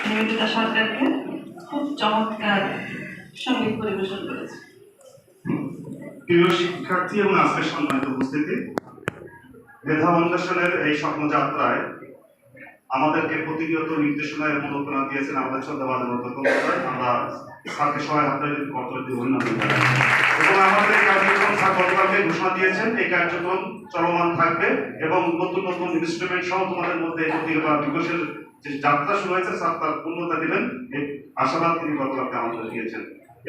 নিবেদিতা সরকারকে খুব চমৎকার সঙ্গীত পরিবেশন করেছে। প্রিয় শিক্ষার্থী এবং আজকের সম্মানিত উপস্থিতি, মেধা অন্বেষণের এই স্বপ্নযাত্রায় আমাদেরকে প্রতিনিয়ত নির্দেশনা এবং অনুপ্রেরণা দিয়েছেন আমাদের শ্রদ্ধাভাজন অধ্যক্ষ। আমরা স্যারকে সবাই আপনাদের কর্তব্য অভিনন্দন জানাই এবং আমাদের এই কার্যক্রম স্যার গতকালকে ঘোষণা দিয়েছেন এই কার্যক্রম চলমান থাকবে এবং নতুন নতুন ইনস্ট্রুমেন্ট সহ তোমাদের মধ্যে প্রতিভা বিকাশের যে যাত্রা শুরু হয়েছে স্যার তার পূর্ণতা দিবেন এই আশাবাদ তিনি গতকালকে আমাদের দিয়েছেন।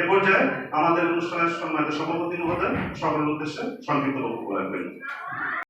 এ পর্যায়ে আমাদের অনুষ্ঠানের সম্মানিত সভাপতি মহোদয় সকলের উদ্দেশ্যে সংক্ষিপ্ত বক্তব্য রাখবেন।